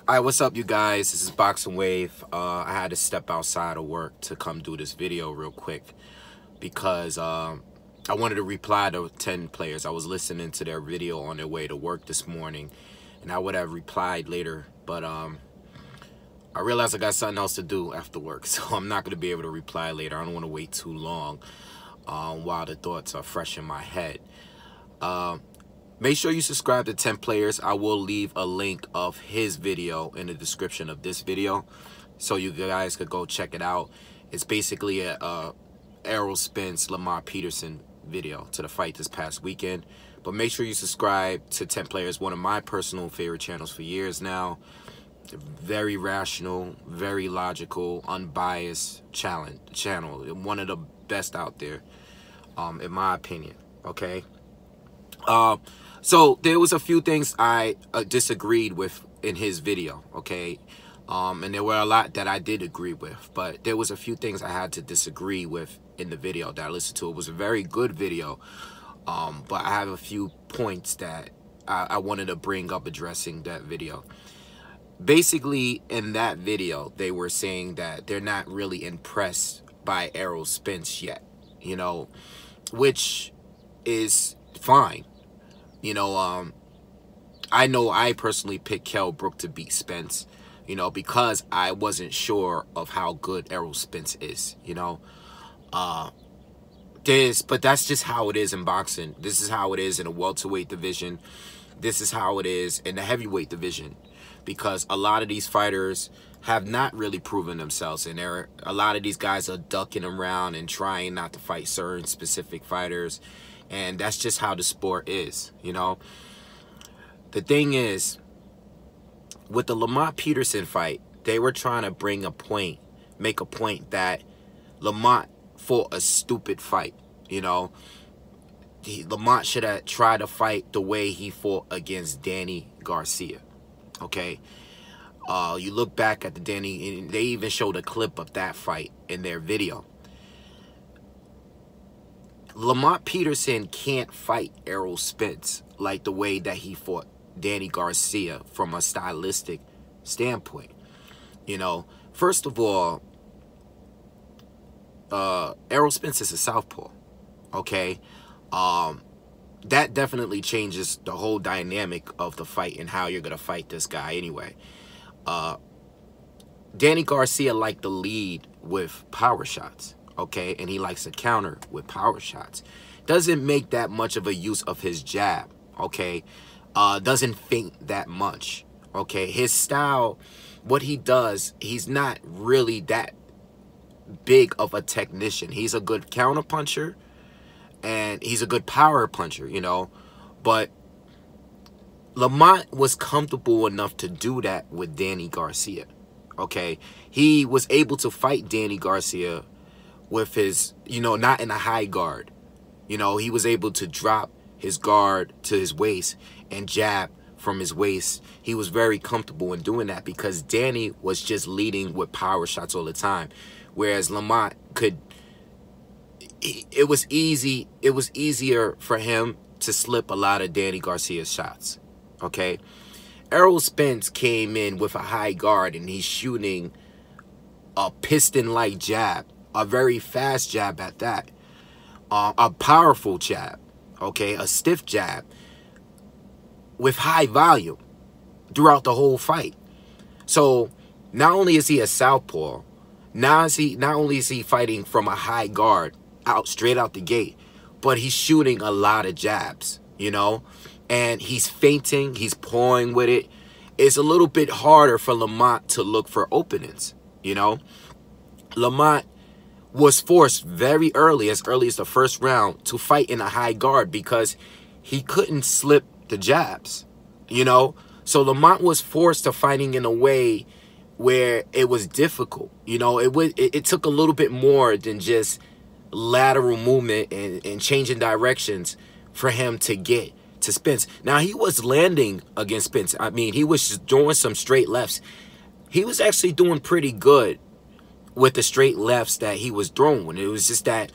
All right, what's up, you guys? This is Boxing Wave. I had to step outside of work to come do this video real quick because I wanted to reply to 10 players. I was listening to their video on their way to work this morning, and I would have replied later, but I realized I got something else to do after work, so I'm not going to be able to reply later. I don't want to wait too long while the thoughts are fresh in my head. Make sure you subscribe to 10 Players. I will leave a link of his video in the description of this video so you guys could go check it out. It's basically a Errol Spence, Lamar Peterson video to the fight this past weekend. But make sure you subscribe to 10 Players, one of my personal favorite channels for years now. Very rational, very logical, unbiased channel. One of the best out there, in my opinion. Okay. So there was a few things I disagreed with in his video, okay? And there were a lot that I did agree with, but there was a few things I had to disagree with in the video that I listened to. It was a very good video, but I have a few points that I wanted to bring up addressing that video. Basically, in that video, they were saying that they're not really impressed by Errol Spence yet, you know, which is fine. You know, I personally picked Kell Brook to beat Spence, you know, because I wasn't sure of how good Errol Spence is, you know. But that's just how it is in boxing. This is how it is in the welterweight division. This is how it is in the heavyweight division, because a lot of these fighters have not really proven themselves, and a lot of these guys are ducking around and trying not to fight certain specific fighters. And that's just how the sport is, you know. The thing is, with the Lamont Peterson fight, they were trying to make a point that Lamont fought a stupid fight, you know. Lamont should have tried to fight the way he fought against Danny Garcia, okay. You look back at the Danny, and they even showed a clip of that fight in their video. Lamont Peterson can't fight Errol Spence like the way that he fought Danny Garcia from a stylistic standpoint. You know, first of all, Errol Spence is a southpaw, okay? That definitely changes the whole dynamic of the fight and how you're going to fight this guy anyway. Danny Garcia liked to lead with power shots. Okay, and he likes to counter with power shots. Doesn't make that much of a use of his jab, okay? Doesn't feint that much, okay? His style, what he does, he's not really that big of a technician. He's a good counter puncher, and he's a good power puncher, you know? But Lamont was comfortable enough to do that with Danny Garcia, okay? He was able to fight Danny Garcia with his, you know, not in a high guard. You know, he was able to drop his guard to his waist and jab from his waist. He was very comfortable in doing that because Danny was just leading with power shots all the time. Whereas Lamont could, it was easier for him to slip a lot of Danny Garcia's shots, okay? Errol Spence came in with a high guard, and he's shooting a piston-like jab. A very fast jab at that. A powerful jab, okay? A stiff jab with high volume throughout the whole fight. So not only is he a southpaw, not only is he fighting from a high guard straight out the gate, but he's shooting a lot of jabs, you know? And he's feinting, he's pawing with it. It's a little bit harder for Lamont to look for openings, you know? Lamont was forced very early, as early as the first round, to fight in a high guard because he couldn't slip the jabs, you know? So Lamont was forced to fighting in a way where it was difficult, you know? It took a little bit more than just lateral movement and changing directions for him to get to Spence. Now, he was landing against Spence. I mean, he was just doing some straight lefts. He was actually doing pretty good with the straight lefts that he was throwing. It was just that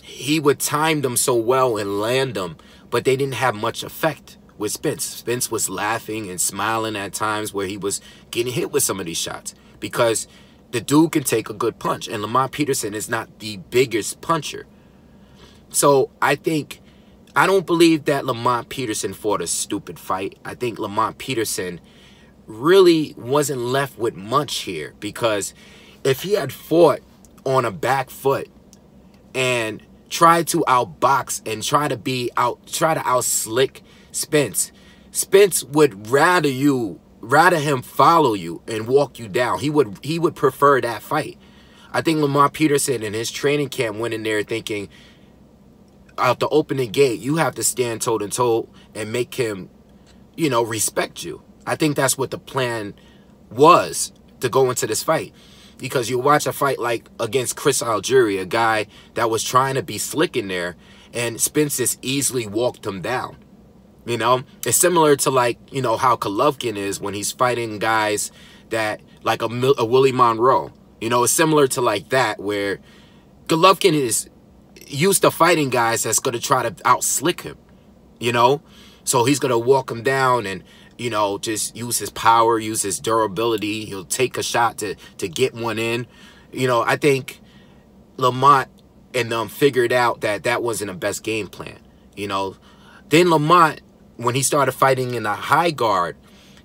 he would time them so well and land them, but they didn't have much effect with Spence. Spence was laughing and smiling at times where he was getting hit with some of these shots because the dude can take a good punch, and Lamont Peterson is not the biggest puncher. So I don't believe that Lamont Peterson fought a stupid fight. I think Lamont Peterson really wasn't left with much here, because if he had fought on a back foot and tried to outbox and try to outslick Spence, Spence would rather him follow you and walk you down. He would prefer that fight. I think Lamont Peterson in his training camp went in there thinking, out the opening gate, you have to stand toe to toe and make him, respect you. I think that's what the plan was to go into this fight. Because you watch a fight like against Chris Algieri, a guy that was trying to be slick in there, and Spence just easily walked him down. It's similar to how Golovkin is when he's fighting guys that like a Willie Monroe. It's similar to like that, where Golovkin is used to fighting guys that's going to try to outslick him. So he's going to walk him down and just use his power, use his durability. He'll take a shot to get one in. I think Lamont and them figured out that wasn't the best game plan. Then Lamont, when he started fighting in the high guard,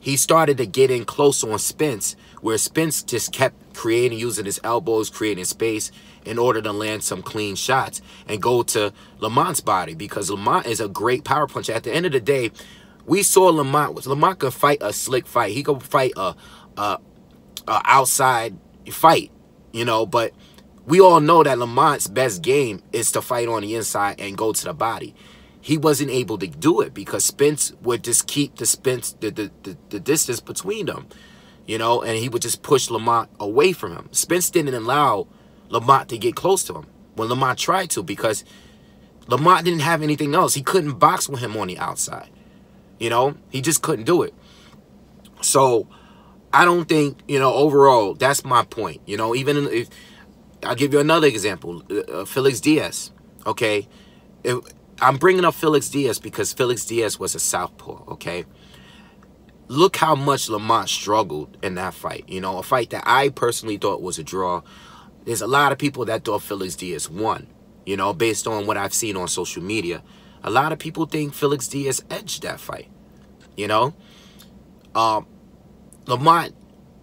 he started to get in close on Spence, where Spence just kept using his elbows, creating space in order to land some clean shots and go to Lamont's body, because Lamont is a great power puncher. At the end of the day, we saw Lamont could fight a slick fight. He could fight a outside fight, but we all know that Lamont's best game is to fight on the inside and go to the body. He wasn't able to do it because Spence would just keep the distance between them, and he would just push Lamont away from him. Spence didn't allow Lamont to get close to him when Lamont tried to, because Lamont didn't have anything else. He couldn't box with him on the outside. He just couldn't do it. So I don't think, overall, that's my point. Even if I'll give you another example, Felix Diaz. Okay, I'm bringing up Felix Diaz because Felix Diaz was a southpaw. Okay, look how much Lamont struggled in that fight. A fight that I personally thought was a draw. There's a lot of people that thought Felix Diaz won. Based on what I've seen on social media. A lot of people think Felix Diaz edged that fight. Lamont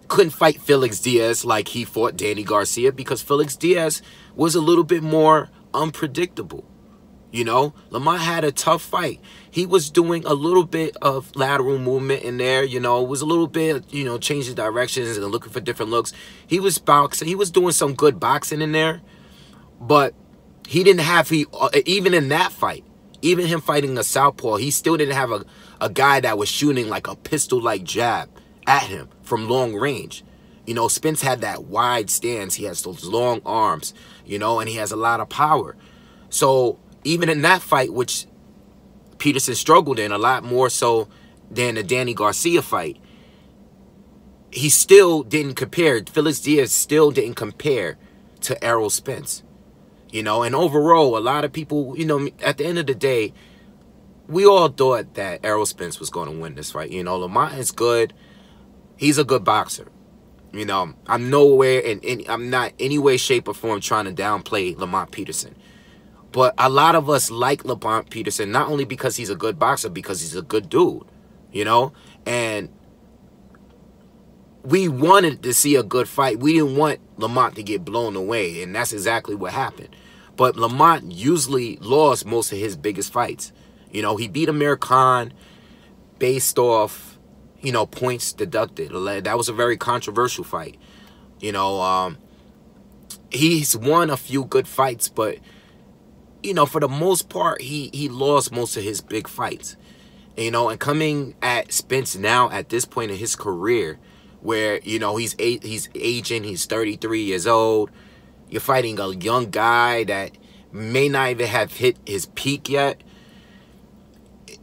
couldn't fight Felix Diaz like he fought Danny Garcia, because Felix Diaz was a little bit more unpredictable. Lamont had a tough fight. He was doing a little bit of lateral movement in there, it was a little bit, changing directions and looking for different looks. He was boxing. He was doing some good boxing in there, but he didn't have, even in that fight, even him fighting a southpaw, he still didn't have a guy that was shooting like a pistol-like jab at him from long range. Spence had that wide stance. He has those long arms, and he has a lot of power. So even in that fight, which Peterson struggled in a lot more so than the Danny Garcia fight, he still didn't compare. Felix Diaz still didn't compare to Errol Spence. And overall, a lot of people, at the end of the day, we all thought that Errol Spence was going to win this fight. Lamont is good. He's a good boxer. I'm nowhere I'm not any way, shape, or form trying to downplay Lamont Peterson. But a lot of us like Lamont Peterson, not only because he's a good boxer, because he's a good dude, and we wanted to see a good fight. We didn't want Lamont to get blown away, and that's exactly what happened. But Lamont usually lost most of his biggest fights. He beat Amir Khan based off, points deducted. That was a very controversial fight. He's won a few good fights, but, for the most part, he lost most of his big fights. And coming at Spence now at this point in his career, where, he's aging, he's 33 years old. You're fighting a young guy that may not even have hit his peak yet.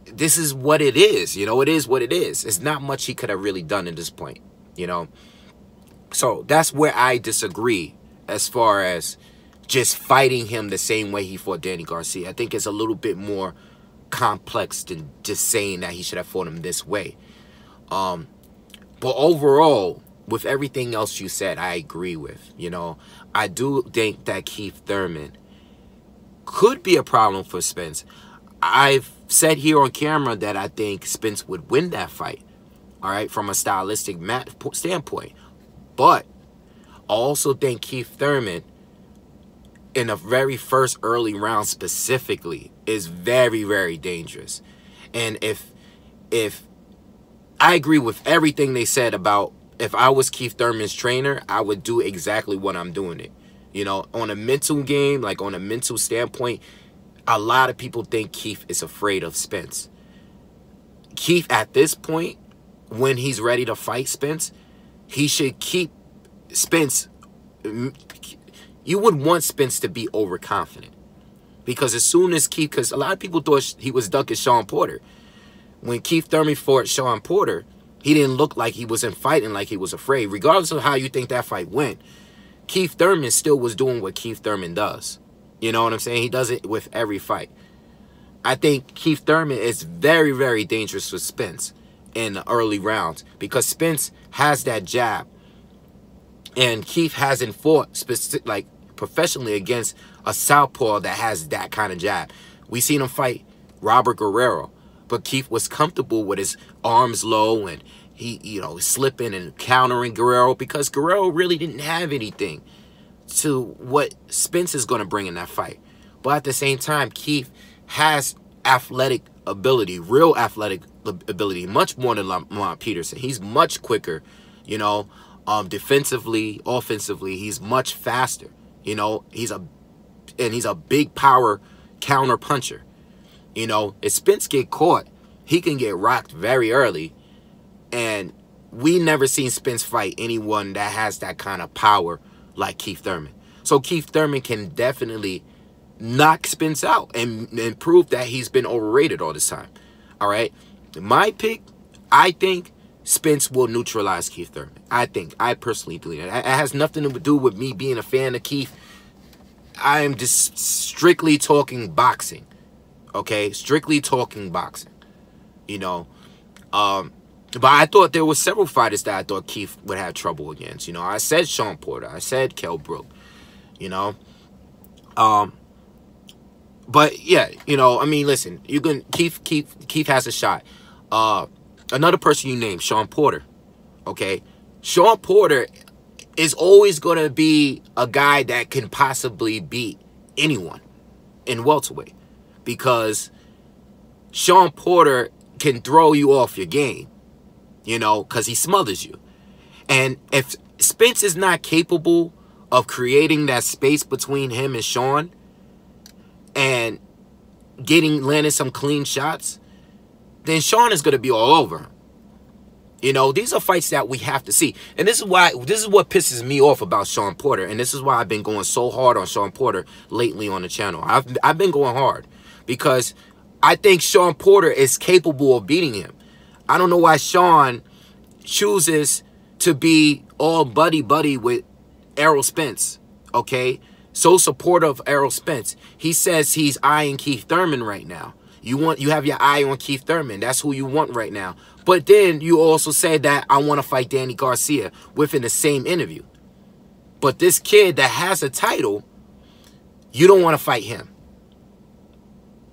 This is what it is. It is what it is. It's not much he could have really done at this point, So that's where I disagree as far as just fighting him the same way he fought Danny Garcia. I think it's a little bit more complex than just saying that he should have fought him this way. But overall, with everything else you said, I agree with. You know, I do think that Keith Thurman could be a problem for Spence. I've said here on camera that I think Spence would win that fight, all right, from a stylistic standpoint. But I also think Keith Thurman, in the very first early round specifically, is very, very dangerous. And if I agree with everything they said about, if I was Keith Thurman's trainer, I would do exactly what I'm doing it. You know, on a mental game, like on a mental standpoint, a lot of people think Keith is afraid of Spence. Keith, at this point, when he's ready to fight Spence, he should keep Spence. You would want Spence to be overconfident. Because as soon as Keith, because a lot of people thought he was ducking Sean Porter. When Keith Thurman fought Sean Porter, he didn't look like he wasn't fighting, like he was afraid. Regardless of how you think that fight went, Keith Thurman still was doing what Keith Thurman does. You know what I'm saying? He does it with every fight. I think Keith Thurman is very, very dangerous for Spence in the early rounds because Spence has that jab. And Keith hasn't fought professionally against a southpaw that has that kind of jab. We seen him fight Robert Guerrero, but Keith was comfortable with his arms low and he, you know, slipping and countering Guerrero because Guerrero really didn't have anything to what Spence is going to bring in that fight. But at the same time, Keith has athletic ability, real athletic ability, much more than Lamont Peterson. He's much quicker, you know, defensively, offensively, he's much faster. You know, he's a big power counter puncher. You know, if Spence get caught, he can get rocked very early. And we never seen Spence fight anyone that has that kind of power like Keith Thurman. So Keith Thurman can definitely knock Spence out and prove that he's been overrated all this time. All right. My pick, I think Spence will neutralize Keith Thurman. I personally believe that. It has nothing to do with me being a fan of Keith. I am just strictly talking boxing. Okay? Strictly talking boxing. You know, but I thought there were several fighters that I thought Keith would have trouble against. You know, I said Sean Porter. I said Kell Brook. You know. But yeah, you know, I mean, listen, you can Keith has a shot. Another person you named, Sean Porter. Okay? Sean Porter is always going to be a guy that can possibly beat anyone in welterweight. Because Sean Porter can throw you off your game. You know, because he smothers you. And if Spence is not capable of creating that space between him and Sean and landing some clean shots, then Sean is going to be all over him. You know, these are fights that we have to see. And this is what pisses me off about Sean Porter. And this is why I've been going so hard on Sean Porter lately on the channel. I've been going hard because I think Sean Porter is capable of beating him. I don't know why Sean chooses to be all buddy-buddy with Errol Spence, okay? So supportive of Errol Spence. He says he's eyeing Keith Thurman right now. You have your eye on Keith Thurman. That's who you want right now. But then you also said that I want to fight Danny Garcia within the same interview. But this kid that has a title, you don't want to fight him.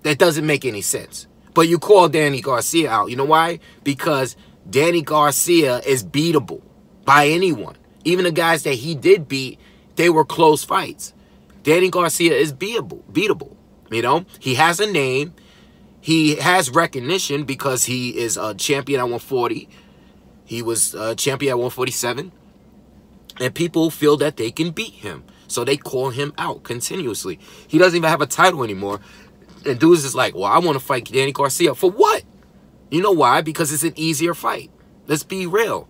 That doesn't make any sense. But you call Danny Garcia out. You know why? Because Danny Garcia is beatable by anyone. Even the guys that he did beat, they were close fights. Danny Garcia is beatable. You know, he has a name. He has recognition because he is a champion at 140. He was a champion at 147. And people feel that they can beat him. So they call him out continuously. He doesn't even have a title anymore. And dudes is like, well, I want to fight Danny Garcia. For what? You know why? Because it's an easier fight. Let's be real.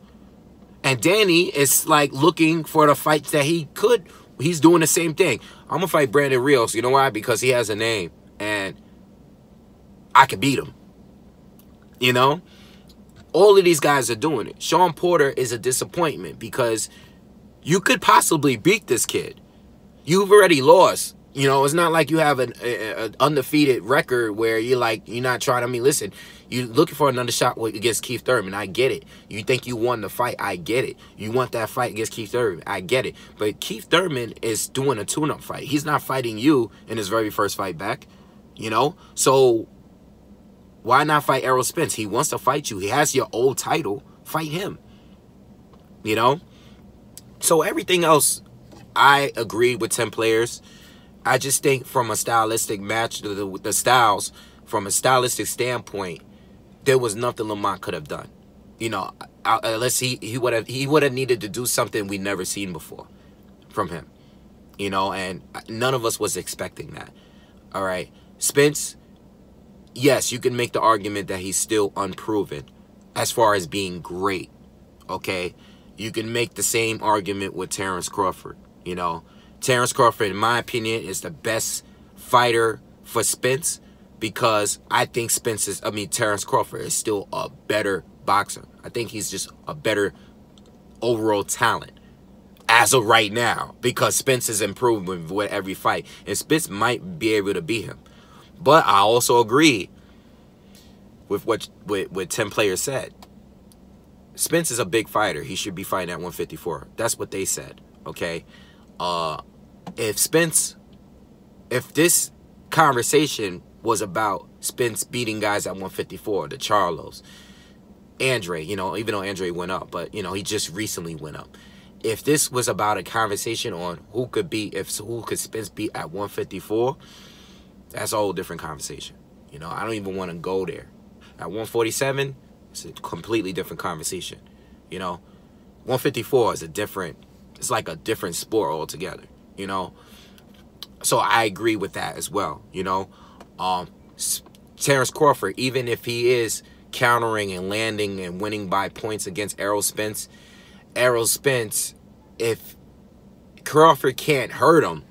And Danny is like looking for the fights that he could. He's doing the same thing. I'm going to fight Brandon Rios. You know why? Because he has a name. And I could beat him. You know? All of these guys are doing it. Sean Porter is a disappointment because you could possibly beat this kid. You've already lost. You know, it's not like you have an undefeated record where you're like, you're not trying. I mean, listen, you're looking for another shot against Keith Thurman. I get it. You think you won the fight. I get it. You want that fight against Keith Thurman. I get it. But Keith Thurman is doing a tune-up fight. He's not fighting you in his very first fight back, you know? So why not fight Errol Spence? He wants to fight you. He has your old title. Fight him, you know? So everything else, I agree with 10 players. I just think from a stylistic match, the styles, from a stylistic standpoint, there was nothing Lamont could have done. You know, unless he would have needed to do something we never seen before from him. You know, and none of us was expecting that. All right, Spence. Yes, you can make the argument that he's still unproven as far as being great. Okay, you can make the same argument with Terrence Crawford. You know, Terrence Crawford, in my opinion, is the best fighter for Spence because I think Terrence Crawford is still a better boxer. I think he's just a better overall talent as of right now because Spence is improving with every fight. And Spence might be able to beat him. But I also agree with what 10 players said. Spence is a big fighter. He should be fighting at 154. That's what they said, okay? If this conversation was about Spence beating guys at 154, the Charlos, Andre, you know, even though Andre went up, but, you know, he just recently went up. If this was about a conversation on who could Spence beat at 154, that's a whole different conversation. You know, I don't even want to go there. At 147, it's a completely different conversation. You know, 154 is it's like a different sport altogether, you know. So I agree with that as well, you know. Terrence Crawford, even if he is countering and landing and winning by points against Errol Spence, if Crawford can't hurt him,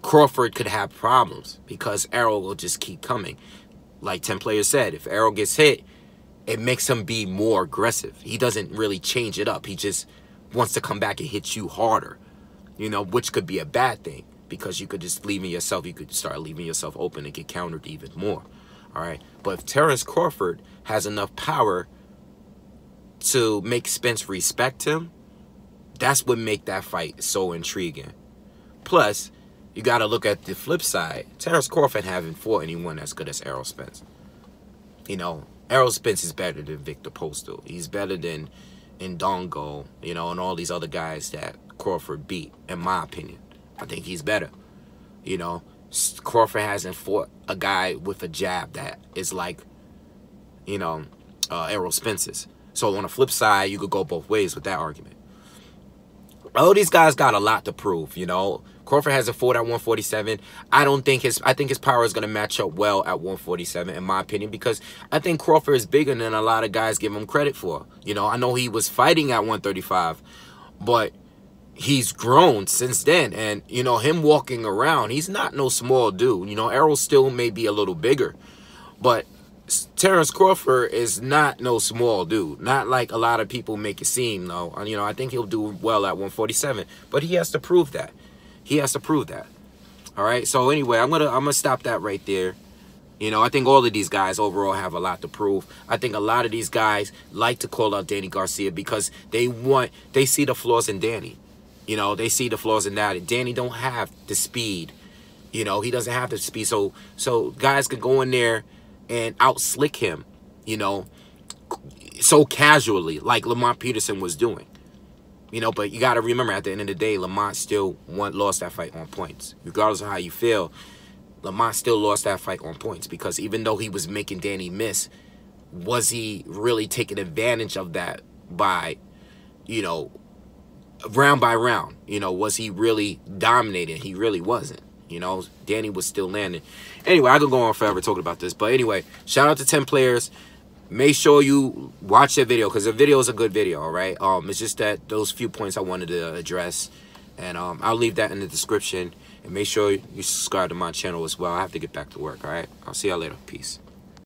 Crawford could have problems because Errol will just keep coming. Like 10 players said, if Errol gets hit, it makes him be more aggressive. He doesn't really change it up. He just wants to come back and hit you harder, you know, which could be a bad thing because you could just you could start leaving yourself open and get countered even more. All right. But if Terrence Crawford has enough power to make Spence respect him, that's what make that fight so intriguing. Plus, you got to look at the flip side. Terrence Crawford haven't fought anyone as good as Errol Spence. You know, Errol Spence is better than Victor Postal. He's better than Ndongo, you know, and all these other guys that Crawford beat, in my opinion. I think he's better. You know, Crawford hasn't fought a guy with a jab that is like, you know, Errol Spence's. So on the flip side, you could go both ways with that argument. All these guys got a lot to prove, you know. Crawford hasn't fought at 147. I think his power is going to match up well at 147, in my opinion, because I think Crawford is bigger than a lot of guys give him credit for. You know, I know he was fighting at 135, but he's grown since then. And, you know, him walking around, he's not no small dude. You know, Errol still may be a little bigger, but Terrence Crawford is not no small dude. Not like a lot of people make it seem, though. You know, I think he'll do well at 147, but he has to prove that. He has to prove that. All right. So anyway, I'm gonna stop that right there. You know, I think all of these guys overall have a lot to prove. I think a lot of these guys like to call out Danny Garcia because they see the flaws in Danny. You know, they see the flaws in that. Danny don't have the speed. You know, he doesn't have the speed. So guys could go in there and out-slick him, you know, so casually, like Lamont Peterson was doing. You know, but you got to remember, at the end of the day, Lamont still lost that fight on points. Regardless of how you feel, Lamont still lost that fight on points because even though he was making Danny miss, was he really taking advantage of that by, you know, round by round? You know, was he really dominating? He really wasn't. You know, Danny was still landing. Anyway, I could go on forever talking about this. But anyway, shout out to 10 players. Make sure you watch that video because the video is a good video, all right? It's just that those few points I wanted to address. And I'll leave that in the description. And make sure you subscribe to my channel as well. I have to get back to work, all right? I'll see y'all later. Peace.